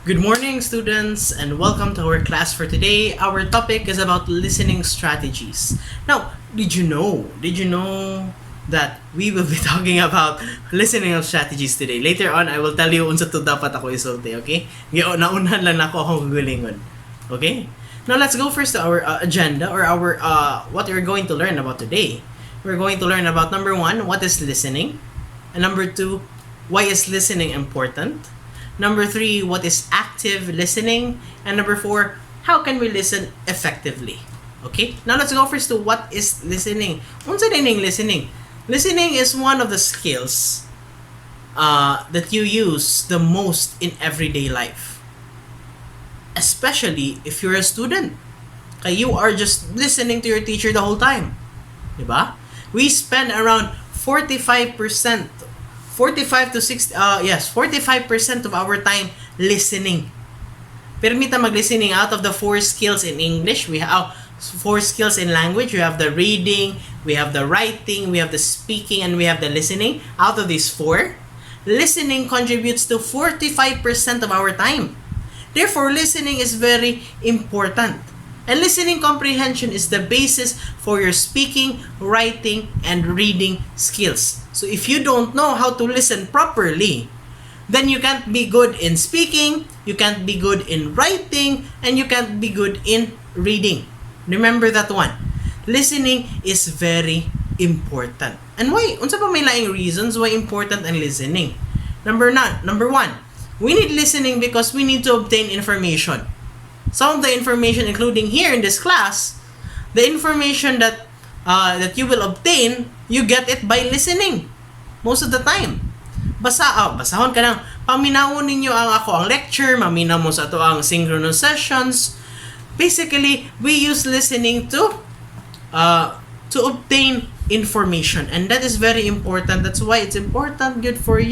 Good morning, students, and welcome to our class for today. Our topic is about listening strategies. Now, did you know that we will be talking about listening strategies today? Later on, I will tell you unsa to dapat ako isulti, okay? Naunhan lang ako akong gulingon. Okay? Now, let's go first to our agenda or our what we're going to learn about today. We're going to learn about number 1, what is listening? And number 2, why is listening important? Number 3, what is active listening? And number 4, how can we listen effectively? Okay? Now let's go first to what is listening. Unsa dining listening? Listening is one of the skills that you use the most in everyday life. Especially if you're a student. Kaya you are just listening to your teacher the whole time. Diba? We spend around 45% 45 to 60 45% of our time listening. Permita mag-listening out of the 4 skills in English. We have 4 skills in language. We have the reading, we have the writing, we have the speaking, and we have the listening. Out of these 4, listening contributes to 45% of our time. Therefore, listening is very important. And listening comprehension is the basis for your speaking, writing, and reading skills. So if you don't know how to listen properly, then you can't be good in speaking, you can't be good in writing, and you can't be good in reading. Remember that one. Listening is very important. And why? Unsa pa may laing reasons why important ang listening? Number 1, we need listening because we need to obtain information. Some of the information, including here in this class, the information that you will obtain, you get it by listening. Most of the time. Basahon ka ng paminawon ninyo ang lecture, maminaw mo sa ato ang synchronous sessions. Basically, we use listening to obtain information, and that is very important. That's why it's important, good for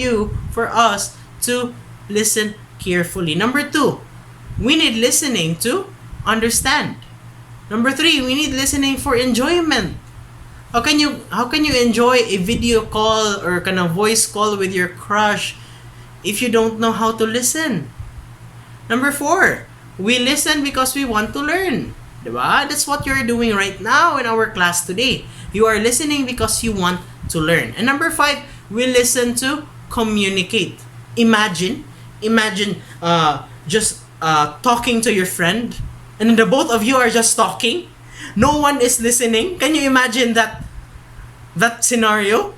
us to listen carefully. Number 2, we need listening to understand. Number 3, we need listening for enjoyment. How can you enjoy a video call or kind of voice call with your crush if you don't know how to listen? Number 4, we listen because we want to learn. Diba? That's what you're doing right now in our class today. You are listening because you want to learn. And number 5, we listen to communicate. Imagine just talking to your friend, and then the both of you are just talking. No one is listening. Can you imagine that scenario?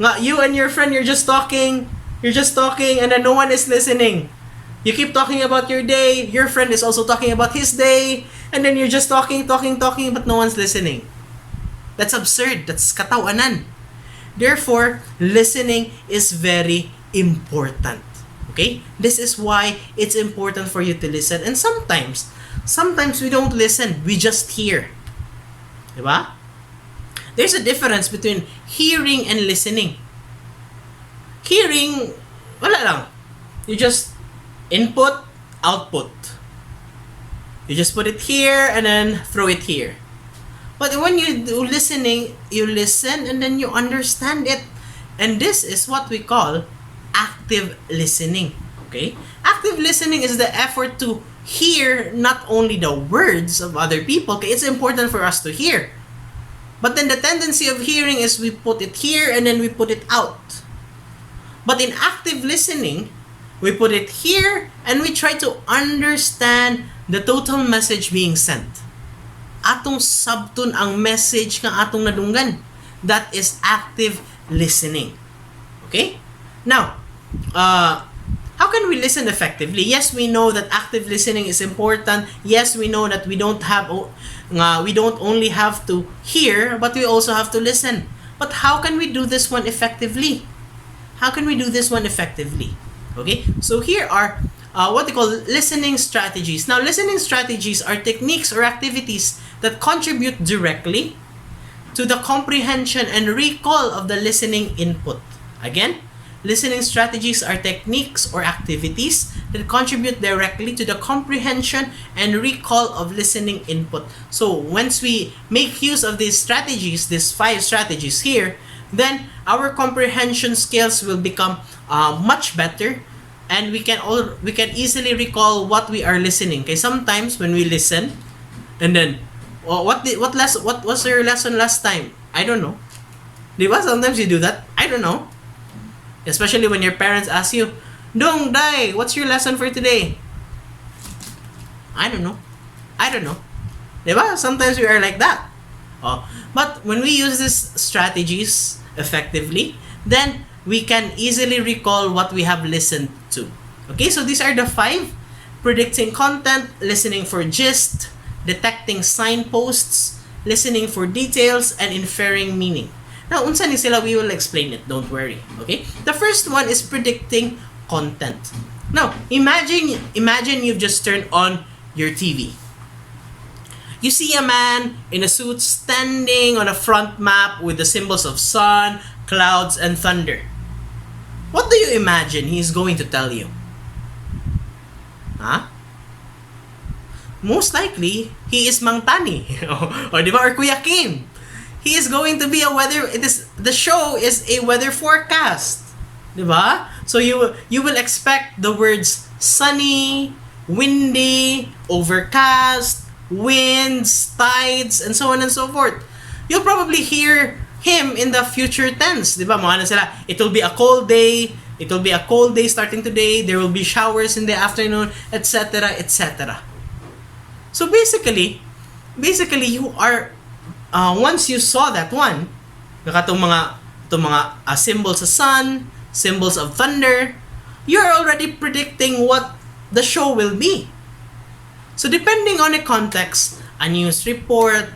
Nga, you and your friend, you're just talking, and then no one is listening. You keep talking about your day, your friend is also talking about his day, and then you're just talking, but no one's listening. That's absurd. That's katawanan. Therefore, listening is very important. Okay? This is why it's important for you to listen. And sometimes we don't listen. We just hear. Diba? There's a difference between hearing and listening. Hearing, wala lang. You just input, output. You just put it here and then throw it here. But when you do listening, you listen and then you understand it. And this is what we call active listening. Okay? Active listening is the effort to hear not only the words of other people. Okay, it's important for us to hear. But then the tendency of hearing is we put it here and then we put it out. But in active listening, we put it here and we try to understand the total message being sent. Atong sabton ang message nga atong nadunggan. That is active listening. Okay? Now, how can we listen effectively? Yes, we know that active listening is important. Yes, we know that we don't only have to hear, but we also have to listen. But how can we do this one effectively? Okay, so here are what they call listening strategies. Now, listening strategies are techniques or activities that contribute directly to the comprehension and recall of the listening input. Again, listening strategies are techniques or activities that contribute directly to the comprehension and recall of listening input. So once we make use of these strategies, these 5 strategies here, then our comprehension skills will become much better, and we can easily recall what we are listening. Okay, sometimes when we listen, and then, what was your lesson last time? I don't know. Diba? Sometimes you do that. I don't know. Especially when your parents ask you, Dong, Dai, what's your lesson for today? I don't know. I don't know. Diba? Sometimes we are like that. But when we use these strategies effectively, then we can easily recall what we have listened to. Okay, so these are the 5: predicting content, listening for gist, detecting signposts, listening for details, and inferring meaning. Now, unsa ni sila, we will explain it, don't worry. Okay? The first one is predicting content. Now, imagine you've just turned on your TV. You see a man in a suit standing on a front map with the symbols of sun, clouds, and thunder. What do you imagine he's going to tell you? Huh? Most likely, he is Mang Tani. or di ba? Or Kuya Kim. He is going to be a weather... The show is a weather forecast. Di ba? So you will expect the words sunny, windy, overcast, winds, tides, and so on and so forth. You'll probably hear him in the future tense. Di ba? Mga na sila, it will be a cold day, it will be a cold day starting today, there will be showers in the afternoon, etc., etc. So basically, you are, once you saw that one, itong mga symbols of sun, symbols of thunder, you're already predicting what the show will be. So depending on the context, a news report,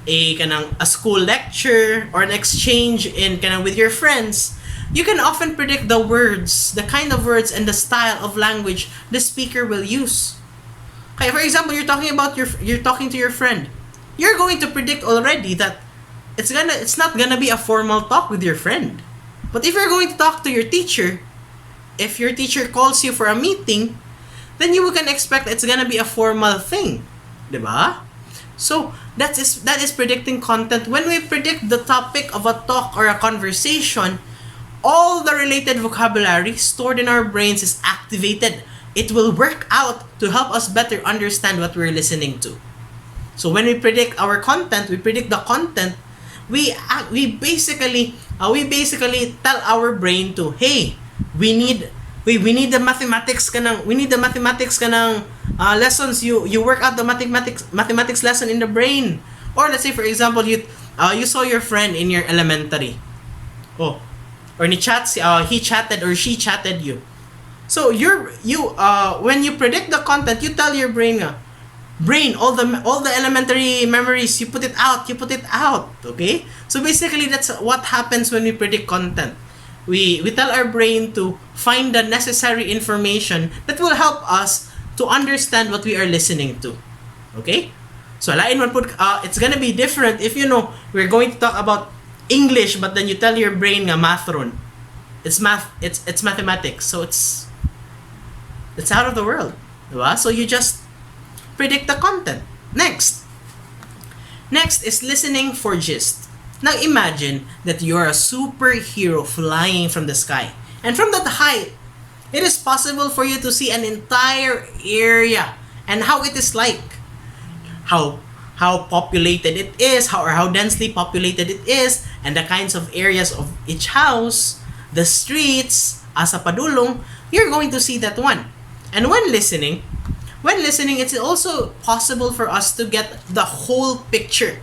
a school lecture, or an exchange with your friends, you can often predict the words, the kind of words, and the style of language the speaker will use. Okay, for example, you're talking to your friend. You're going to predict already that it's not gonna be a formal talk with your friend. But if you're going to talk to your teacher, if your teacher calls you for a meeting, then you can expect it's gonna be a formal thing, diba? So that is predicting content. When we predict the topic of a talk or a conversation, all the related vocabulary stored in our brains is activated. It will work out to help us better understand what we're listening to. So when we predict our content, we predict the content. We basically tell our brain to, hey, we need the mathematics lessons. You work out the mathematics lesson in the brain. Or let's say, for example, you saw your friend in your elementary. Or he chatted or she chatted you. So when you predict the content, you tell your brain, all the elementary memories, you put it out. Okay? So basically, that's what happens when we predict content. We tell our brain to find the necessary information that will help us to understand what we are listening to. Okay? So it's gonna be different if we're going to talk about English, but then you tell your brain nga mathron. It's mathematics. So it's out of the world. Diba? So you just predict the content. Next is listening for gist. Now imagine that you're a superhero flying from the sky. And from that height, it is possible for you to see an entire area and how it is like. How populated it is, how densely populated it is, and the kinds of areas of each house, the streets, asa padulong, you're going to see that one. And when listening, it's also possible for us to get the whole picture.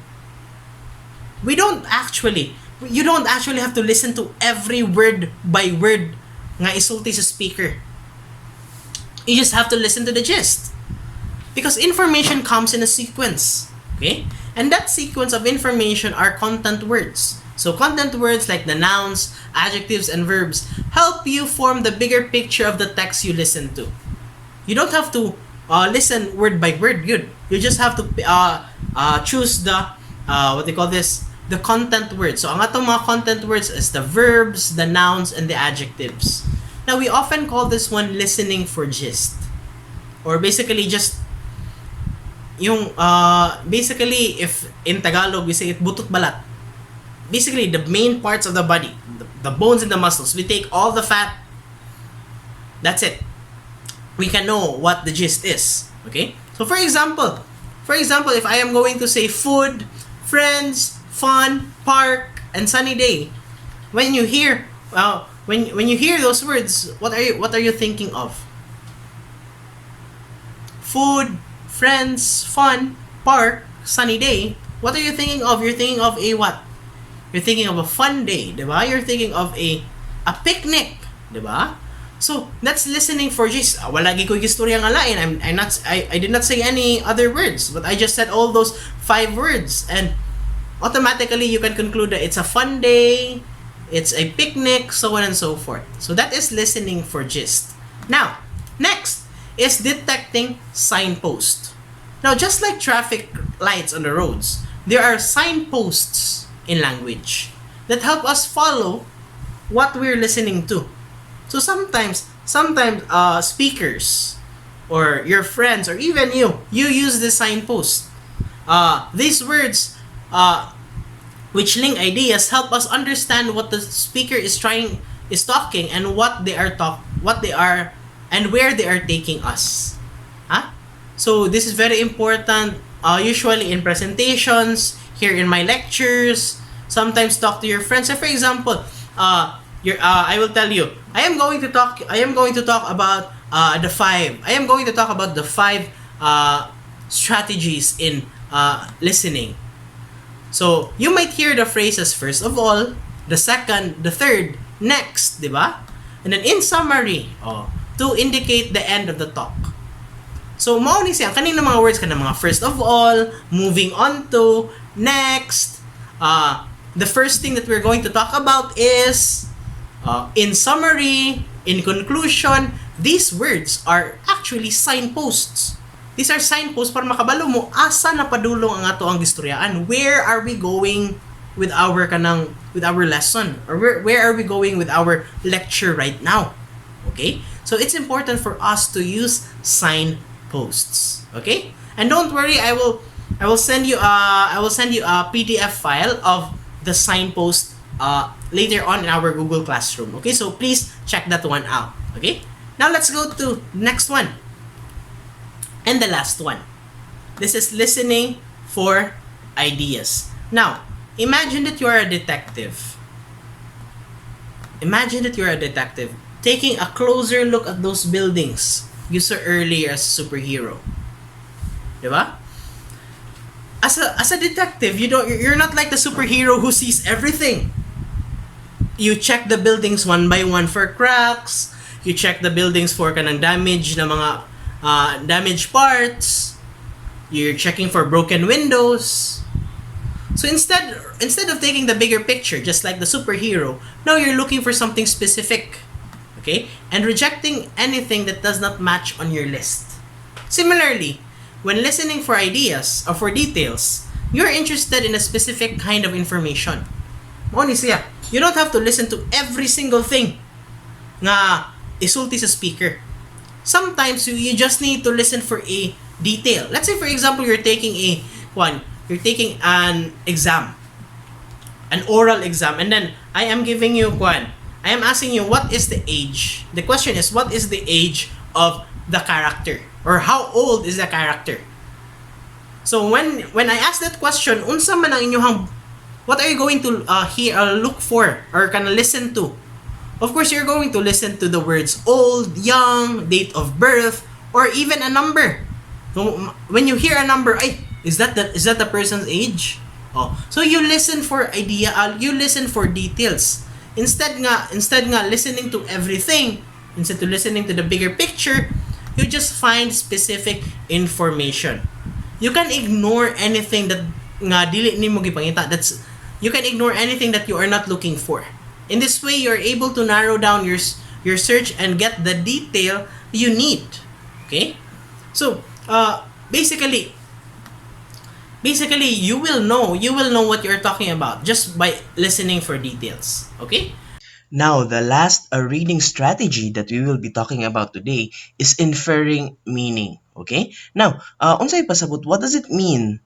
You don't actually have to listen to every word by word nga isulti sa speaker. You just have to listen to the gist. Because information comes in a sequence. Okay? And that sequence of information are content words. So content words like the nouns, adjectives, and verbs help you form the bigger picture of the text you listen to. You don't have to listen word by word. You just have to choose the the content words. So ang atong mga content words is the verbs, the nouns, and the adjectives. Now we often call this one listening for gist. Or basically just basically if in Tagalog we say it butot balat. Basically the main parts of the body, the bones and the muscles. We take all the fat. That's it. we can know what the gist is. Okay? So for example, if I am going to say food, friends, fun, park, and sunny day, when you hear when you hear those words, what are you thinking of? Food, friends, fun, park, sunny day. What are you thinking of? You're thinking of a what? You're thinking of a fun day, 'di ba? You're thinking of a picnic, 'di ba? So, that's listening for gist. Wala gi ko gistorya nga lain. I did not say any other words, but I just said all those five words, and automatically you can conclude that it's a fun day, it's a picnic, so on and so forth. So that is listening for gist. Now, next is detecting signpost. Now, just like traffic lights on the roads, there are signposts in language that help us follow what we're listening to. So sometimes speakers or your friends or even you use this signpost. These words, which link ideas, help us understand what the speaker is talking and what they are and where they are taking us. Huh? So this is very important. Usually in presentations, here in my lectures, sometimes talk to your friends. So for example, I will tell you, I am going to talk about the five. I am going to talk about the five strategies in listening. So you might hear the phrases first of all, the second, the third, next, di ba? And then in summary, to indicate the end of the talk. So mao ni siya kanina mga words kana mga first of all, moving on to, next. The first thing that we're going to talk about is in summary, in conclusion. These words are actually signposts. These are signposts para makabalo mo asa na padulong ang ato ang gistoryaan. Where are we going with our lesson, or where are we going with our lecture right now? Okay? So it's important for us to use signposts. Okay? And don't worry, I will send you a PDF file of the signpost later on in our Google Classroom. Okay, so please check that one out. Okay, now let's go to next one and the last one. This is listening for ideas. Now, imagine that you are a detective. Taking a closer look at those buildings you saw earlier as a superhero. Diba? As a detective, you're not like the superhero who sees everything. You check the buildings one by one for cracks. You check the buildings for kanang damage na mga damaged parts. You're checking for broken windows. So instead of taking the bigger picture just like the superhero, now you're looking for something specific. Okay? And rejecting anything that does not match on your list. Similarly, when listening for ideas or for details, you're interested in a specific kind of information. Mo ni siya. You don't have to listen to every single thing nga isulti sa speaker. Sometimes you just need to listen for a detail. Let's say for example you're taking an exam, an oral exam, and then I am giving you I am asking you what is the age. The question is what is the age of the character, or how old is the character? So when I ask that question, unsa man ang inyong what are you going to look for or kind of listen to? Of course, you're going to listen to the words old, young, date of birth, or even a number. So when you hear a number, is that the person's age? So you listen for you listen for details. Instead nga listening to everything, instead to listening to the bigger picture, you just find specific information. You can ignore anything that nga dili nimo gipangita. You can ignore anything that you are not looking for. In this way, you're able to narrow down your search and get the detail you need. Okay? So, basically you will know what you're talking about just by listening for details. Okay? Now, the last reading strategy that we will be talking about today is inferring meaning. Okay? Now, unsay pasabot, what does it mean?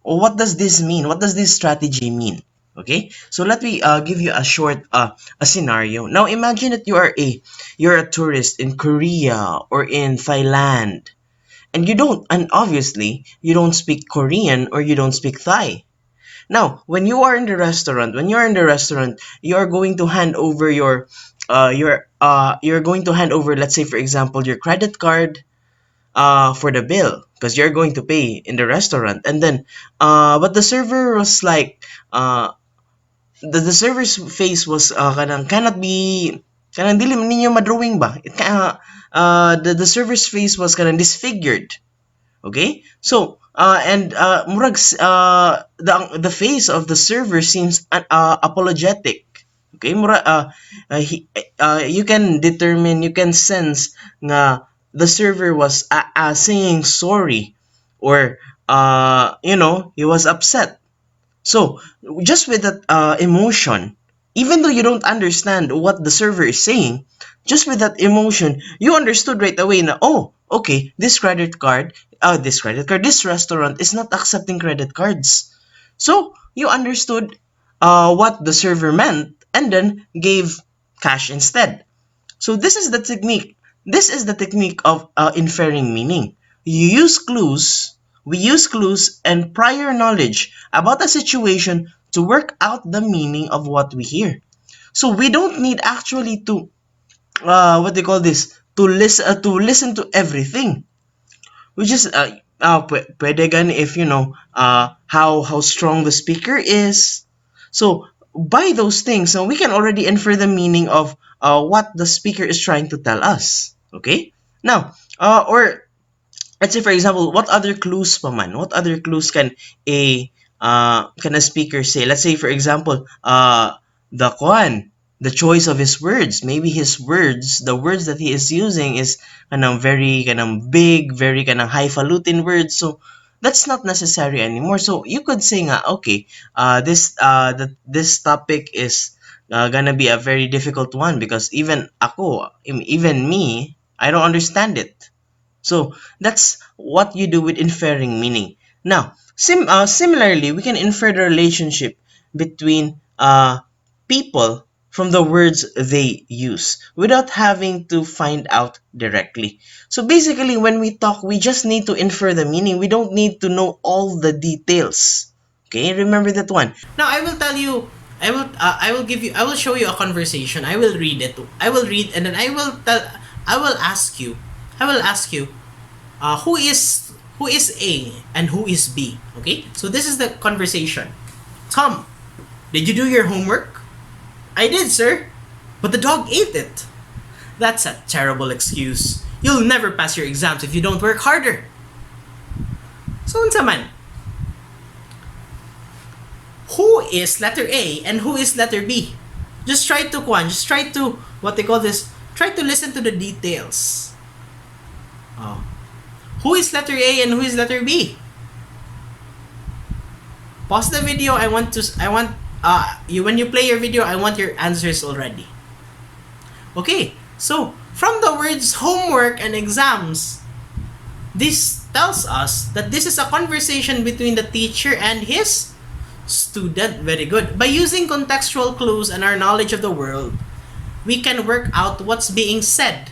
Or what does this mean? What does this strategy mean? Okay, so let me give you a short a scenario. Now imagine that you're a tourist in Korea or in Thailand, and obviously you don't speak Korean or you don't speak Thai. Now, when you're in the restaurant, you are going to hand over you're going to hand over, let's say for example, your credit card for the bill because you're going to pay in the restaurant, and then but the server was like the server's face was kanang cannot be kanang dili man ninyo madrawing ba the server's face was kanang disfigured. Okay, so and murag the face of the server seems apologetic. Okay, you can determine, you can sense nga the server was saying sorry, or he was upset. So just with that emotion, even though you don't understand what the server is saying, just with that emotion, you understood right away na, oh, okay, this restaurant is not accepting credit cards. So you understood what the server meant and then gave cash instead. So this is the technique. This is the technique of inferring meaning. You use clues. We use clues and prior knowledge about a situation to work out the meaning of what we hear. So we don't need actually to what they call this to listen to everything. We just pwede gan if you know how strong the speaker is. So by those things, so we can already infer the meaning of what the speaker is trying to tell us. Okay, now or let's say for example, what other clues pa man? What other clues can a speaker say? Let's say for example, the kwan, the choice of his words. Maybe the words that he is using is very big, very highfalutin words. So that's not necessary anymore. So you could say nga, okay, this topic is gonna be a very difficult one because even me, I don't understand it. So that's what you do with inferring meaning. Now, similarly, we can infer the relationship between people from the words they use without having to find out directly. So basically, when we talk, we just need to infer the meaning. We don't need to know all the details. Okay, remember that one. Now I will tell you. I will give you. I will show you a conversation. I will read it. I will read, and then I will tell. I will ask you. I will ask you. Who is A and who is B? Okay. So this is the conversation. Tom, did you do your homework? I did, sir. But the dog ate it. That's a terrible excuse. You'll never pass your exams if you don't work harder. So unsa man? Who is letter A and who is letter B? Just try to what they call this, try to listen to the details. Oh. Who is letter A and who is letter B? Pause the video. I want you, when you play your video, I want your answers already. Okay. So, from the words homework and exams, this tells us that this is a conversation between the teacher and his student. Very good. By using contextual clues and our knowledge of the world, we can work out what's being said,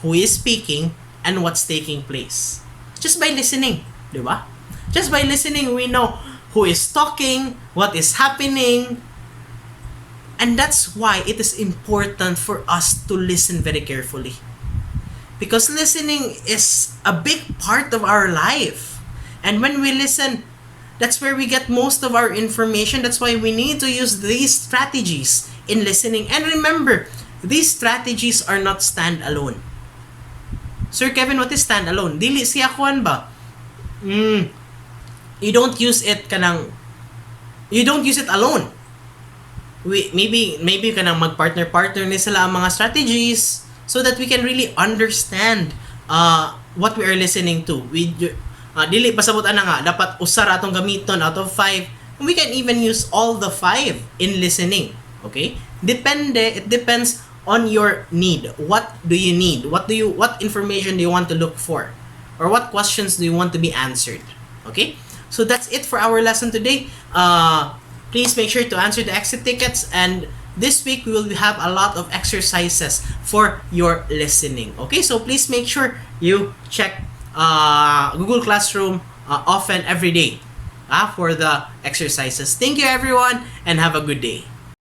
who is speaking, and what's taking place. Just by listening, di ba? Just by listening, we know who is talking, what is happening, and that's why it is important for us to listen very carefully. Because listening is a big part of our life. And when we listen, that's where we get most of our information. That's why we need to use these strategies in listening. And remember, these strategies are not standalone. Sir Kevin, what is standalone? Dili siya kuan ba? You don't use it alone. Maybe kanang mag-partner ni sila ang mga strategies so that we can really understand what we are listening to. Dili pasabot ana nga dapat usa ra atong gamiton out of 5. We can even use all the 5 in listening. Okay? It depends on your need. What do you need? What information do you want to look for? Or what questions do you want to be answered? Okay? So that's it for our lesson today. Please make sure to answer the exit tickets, and this week we will have a lot of exercises for your listening. Okay, so please make sure you check Google Classroom often every day for the exercises. Thank you everyone and have a good day.